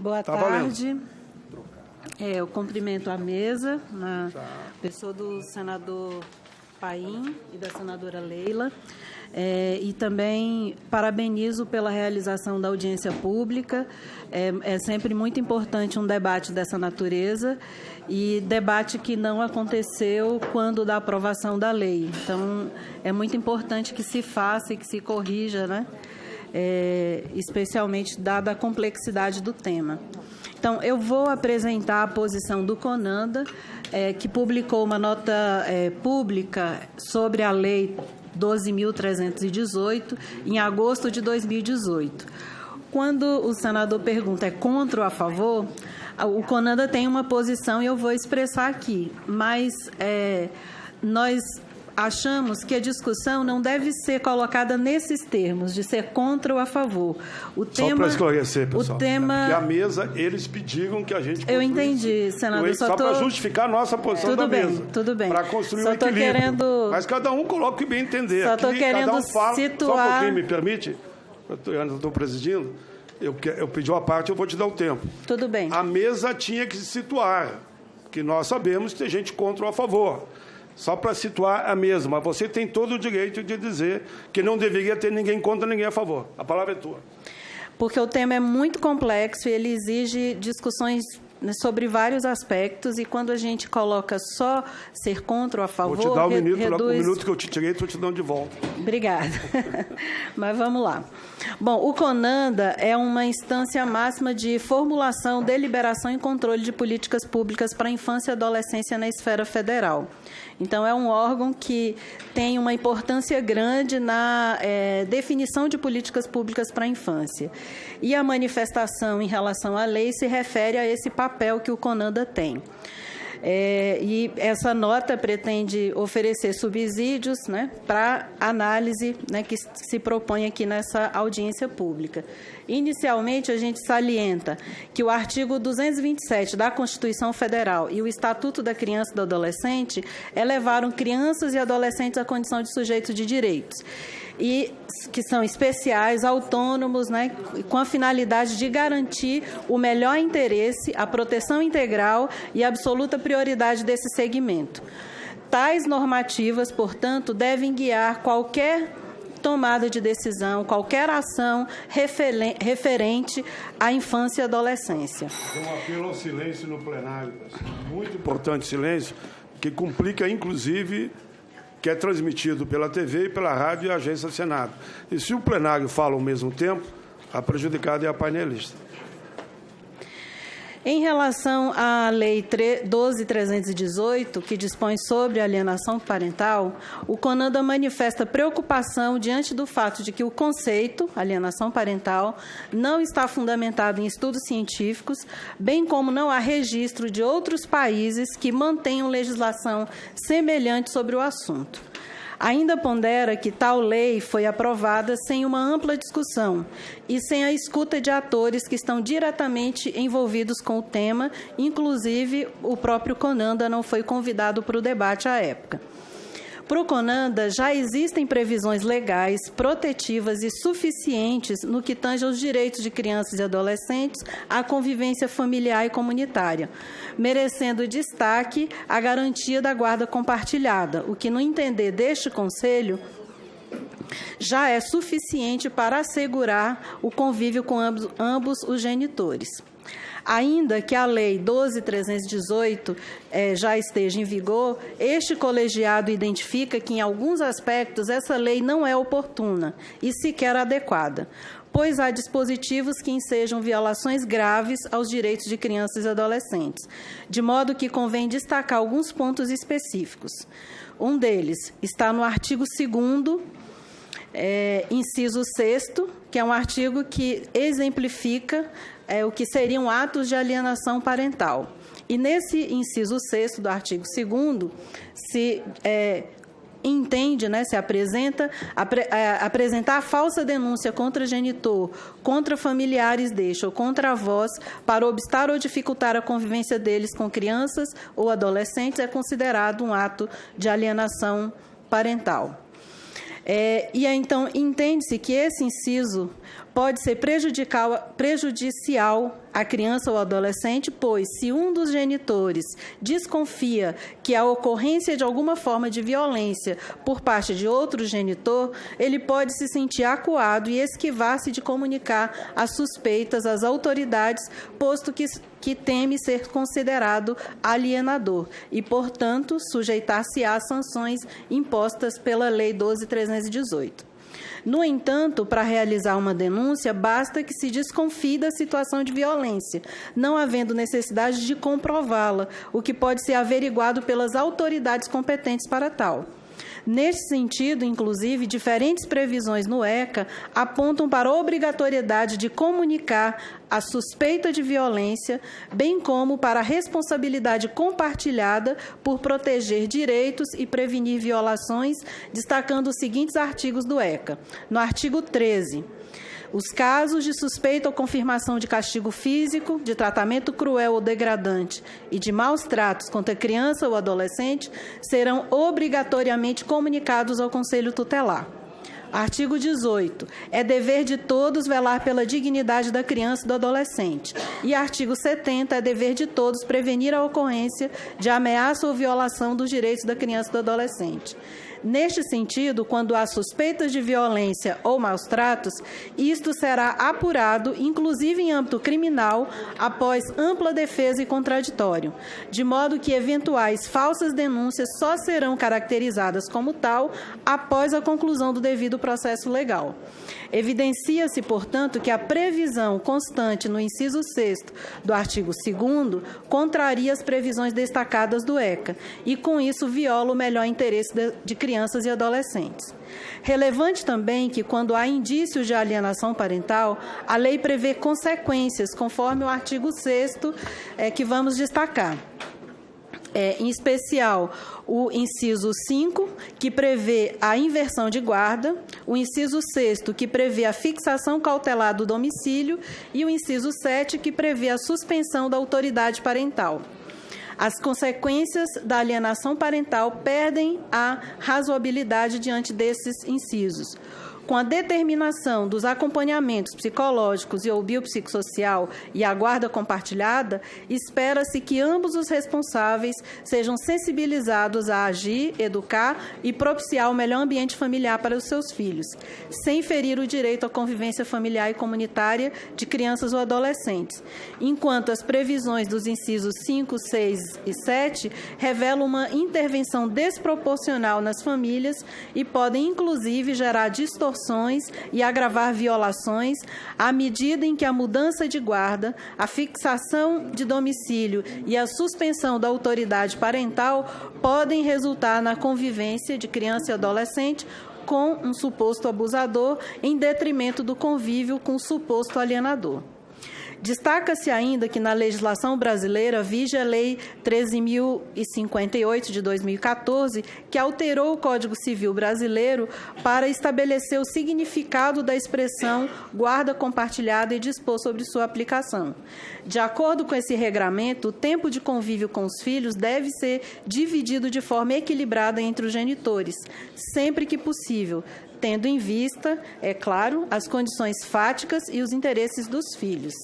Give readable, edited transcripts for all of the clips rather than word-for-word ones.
Boa tarde. Eu cumprimento a mesa, na pessoa do senador Paim e da senadora Leila, e também parabenizo pela realização da audiência pública. É sempre muito importante um debate dessa natureza, e debate que não aconteceu quando da aprovação da lei. Então, é muito importante que se faça e que se corrija, né? Especialmente dada a complexidade do tema. Então, eu vou apresentar a posição do CONANDA, que publicou uma nota pública sobre a Lei 12.318, em agosto de 2018. Quando o senador pergunta, é contra ou a favor, o CONANDA tem uma posição e eu vou expressar aqui, mas nós achamos que a discussão não deve ser colocada nesses termos, de ser contra ou a favor. Só para esclarecer, pessoal, que a mesa, eles pediram que a gente... Eu entendi, senador. Só para justificar a nossa posição da mesa. Tudo bem. Para construir um equilíbrio. Mas cada um coloca o que bem entender. Só estou querendo cada um fala, situar... Só um pouquinho, me permite? Eu estou presidindo. Eu pedi uma parte, eu vou te dar o tempo. Tudo bem. A mesa tinha que se situar, que nós sabemos que tem gente contra ou a favor. Só para situar a mesma. Você tem todo o direito de dizer que não deveria ter ninguém contra, ninguém a favor. A palavra é tua. Porque o tema é muito complexo e ele exige discussões sobre vários aspectos, e quando a gente coloca só ser contra ou a favor... Vou te dar um minuto que eu te tirei, estou te dando de volta. Obrigada. Mas vamos lá. Bom, o CONANDA é uma instância máxima de formulação, deliberação e controle de políticas públicas para a infância e adolescência na esfera federal. Então, é um órgão que tem uma importância grande na definição de políticas públicas para a infância. E a manifestação em relação à lei se refere a esse papel que o CONANDA tem. E essa nota pretende oferecer subsídios, né, para análise, né, que se propõe aqui nessa audiência pública. Inicialmente, a gente salienta que o artigo 227 da Constituição Federal e o Estatuto da Criança e do Adolescente elevaram crianças e adolescentes à condição de sujeitos de direitos, e que são especiais, autônomos, né, com a finalidade de garantir o melhor interesse, a proteção integral e a absoluta prioridade desse segmento. Tais normativas, portanto, devem guiar qualquer tomada de decisão, qualquer ação referente à infância e adolescência. Um apelo ao silêncio no plenário. Muito importante o silêncio, que complica, inclusive, que é transmitido pela TV e pela rádio e a agência Senado. E se o plenário fala ao mesmo tempo, a prejudicada é a painelista. Em relação à Lei 12.318, que dispõe sobre alienação parental, o CONANDA manifesta preocupação diante do fato de que o conceito, alienação parental, não está fundamentado em estudos científicos, bem como não há registro de outros países que mantenham legislação semelhante sobre o assunto. Ainda pondera que tal lei foi aprovada sem uma ampla discussão e sem a escuta de atores que estão diretamente envolvidos com o tema, inclusive o próprio CONANDA não foi convidado para o debate à época. Para o CONANDA, já existem previsões legais, protetivas e suficientes no que tange aos direitos de crianças e adolescentes à convivência familiar e comunitária, merecendo destaque a garantia da guarda compartilhada, o que, no entender deste Conselho, já é suficiente para assegurar o convívio com ambos os genitores. Ainda que a Lei 12.318 já esteja em vigor, este colegiado identifica que, em alguns aspectos, essa lei não é oportuna e sequer adequada, pois há dispositivos que ensejam violações graves aos direitos de crianças e adolescentes, de modo que convém destacar alguns pontos específicos. Um deles está no artigo 2º, inciso 6º, que é um artigo que exemplifica o que seriam atos de alienação parental. E nesse inciso 6º do artigo 2º, se entende, né, se apresentar a falsa denúncia contra genitor, contra familiares deste ou contra avós, para obstar ou dificultar a convivência deles com crianças ou adolescentes, é considerado um ato de alienação parental. E então entende-se que esse inciso pode ser prejudicial a criança ou adolescente, pois, se um dos genitores desconfia que a ocorrência de alguma forma de violência por parte de outro genitor, ele pode se sentir acuado e esquivar-se de comunicar as suspeitas às autoridades, posto que teme ser considerado alienador e, portanto, sujeitar-se às sanções impostas pela Lei 12.318. No entanto, para realizar uma denúncia, basta que se desconfie da situação de violência, não havendo necessidade de comprová-la, o que pode ser averiguado pelas autoridades competentes para tal. Neste sentido, inclusive, diferentes previsões no ECA apontam para a obrigatoriedade de comunicar a suspeita de violência, bem como para a responsabilidade compartilhada por proteger direitos e prevenir violações, destacando os seguintes artigos do ECA. No artigo 13, os casos de suspeita ou confirmação de castigo físico, de tratamento cruel ou degradante e de maus tratos contra criança ou adolescente serão obrigatoriamente comunicados ao Conselho Tutelar. Artigo 18. É dever de todos velar pela dignidade da criança e do adolescente. E artigo 70. É dever de todos prevenir a ocorrência de ameaça ou violação dos direitos da criança e do adolescente. Neste sentido, quando há suspeitas de violência ou maus-tratos, isto será apurado, inclusive em âmbito criminal, após ampla defesa e contraditório, de modo que eventuais falsas denúncias só serão caracterizadas como tal após a conclusão do devido processo legal. Evidencia-se, portanto, que a previsão constante no inciso 6º do artigo 2º contraria as previsões destacadas do ECA e, com isso, viola o melhor interesse de crianças e adolescentes. Relevante também que, quando há indícios de alienação parental, a lei prevê consequências, conforme o artigo 6º, que vamos destacar. Em especial, o inciso 5, que prevê a inversão de guarda, o inciso 6º, que prevê a fixação cautelar do domicílio, e o inciso 7, que prevê a suspensão da autoridade parental. As consequências da alienação parental perdem a razoabilidade diante desses incisos. Com a determinação dos acompanhamentos psicológicos e ou biopsicossocial e a guarda compartilhada, espera-se que ambos os responsáveis sejam sensibilizados a agir, educar e propiciar o melhor ambiente familiar para os seus filhos, sem ferir o direito à convivência familiar e comunitária de crianças ou adolescentes, enquanto as previsões dos incisos 5, 6 e 7 revelam uma intervenção desproporcional nas famílias e podem, inclusive, gerar distorções e agravar violações, à medida em que a mudança de guarda, a fixação de domicílio e a suspensão da autoridade parental podem resultar na convivência de criança e adolescente com um suposto abusador, em detrimento do convívio com o suposto alienador. Destaca-se ainda que na legislação brasileira vige a Lei 13.058 de 2014, que alterou o Código Civil brasileiro para estabelecer o significado da expressão guarda compartilhada e dispor sobre sua aplicação. De acordo com esse regramento, o tempo de convívio com os filhos deve ser dividido de forma equilibrada entre os genitores, sempre que possível, tendo em vista, é claro, as condições fáticas e os interesses dos filhos.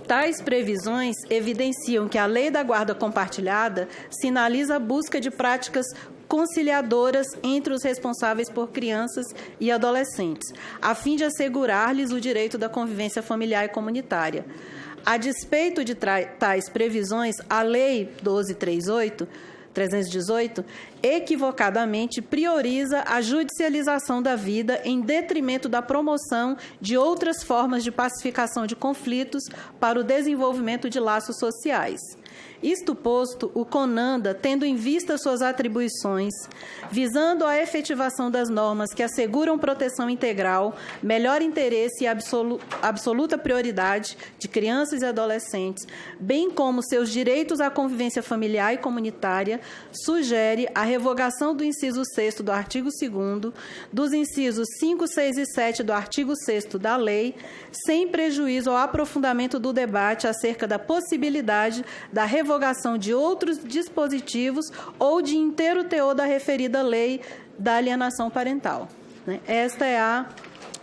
Tais previsões evidenciam que a Lei da Guarda Compartilhada sinaliza a busca de práticas conciliadoras entre os responsáveis por crianças e adolescentes, a fim de assegurar-lhes o direito da convivência familiar e comunitária. A despeito de tais previsões, a Lei 12.318 equivocadamente prioriza a judicialização da vida em detrimento da promoção de outras formas de pacificação de conflitos para o desenvolvimento de laços sociais. Isto posto, o CONANDA, tendo em vista suas atribuições, visando a efetivação das normas que asseguram proteção integral, melhor interesse e absoluta prioridade de crianças e adolescentes, bem como seus direitos à convivência familiar e comunitária, sugere a revogação do inciso 6º do artigo 2º, dos incisos 5, 6 e 7 do artigo 6º da lei, sem prejuízo ao aprofundamento do debate acerca da possibilidade da revogação de outros dispositivos ou de inteiro teor da referida lei da alienação parental. Esta é a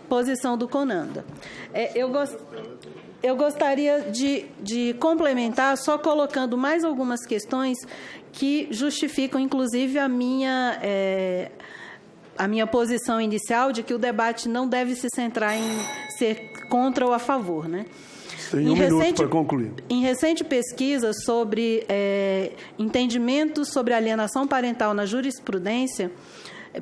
posição do CONANDA. Eu gostaria de complementar só colocando mais algumas questões que justificam, inclusive, a minha posição inicial de que o debate não deve se centrar em ser contra ou a favor, né? Tem um minuto para concluir. Em recente pesquisa sobre entendimentos sobre alienação parental na jurisprudência,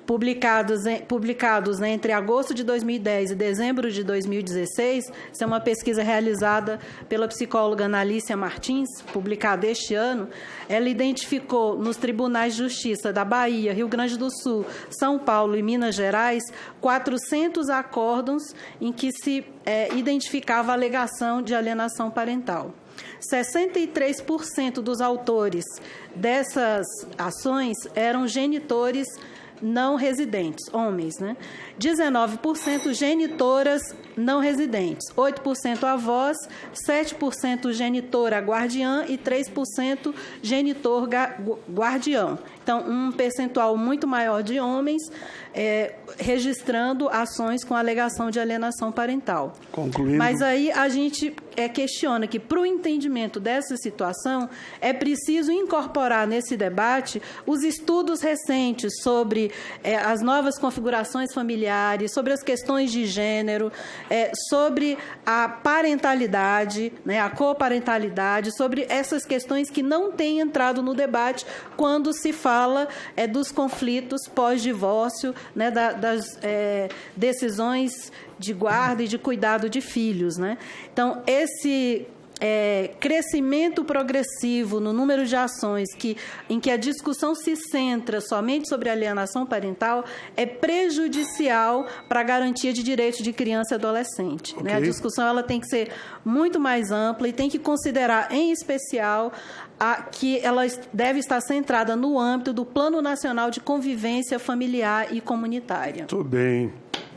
publicados entre agosto de 2010 e dezembro de 2016, essa é uma pesquisa realizada pela psicóloga Analícia Martins, publicada este ano. Ela identificou nos tribunais de justiça da Bahia, Rio Grande do Sul, São Paulo e Minas Gerais 400 acórdãos em que se identificava a alegação de alienação parental. 63% dos autores dessas ações eram genitores não residentes, homens, né? 19% genitoras não residentes, 8% avós, 7% genitora guardiã e 3% genitor guardião. Então, um percentual muito maior de homens registrando ações com alegação de alienação parental. Concluindo. Mas aí a gente questiona que, para o entendimento dessa situação, é preciso incorporar nesse debate os estudos recentes sobre as novas configurações familiares, sobre as questões de gênero, sobre a parentalidade, né, a coparentalidade, sobre essas questões que não têm entrado no debate quando se fala dos conflitos pós-divórcio, né, das decisões de guarda e de cuidado de filhos, né? Então, esse crescimento progressivo no número de ações em que a discussão se centra somente sobre alienação parental é prejudicial para a garantia de direitos de criança e adolescente. Okay. Né? A discussão ela tem que ser muito mais ampla e tem que considerar, em especial, que ela deve estar centrada no âmbito do Plano Nacional de Convivência Familiar e Comunitária. Muito bem.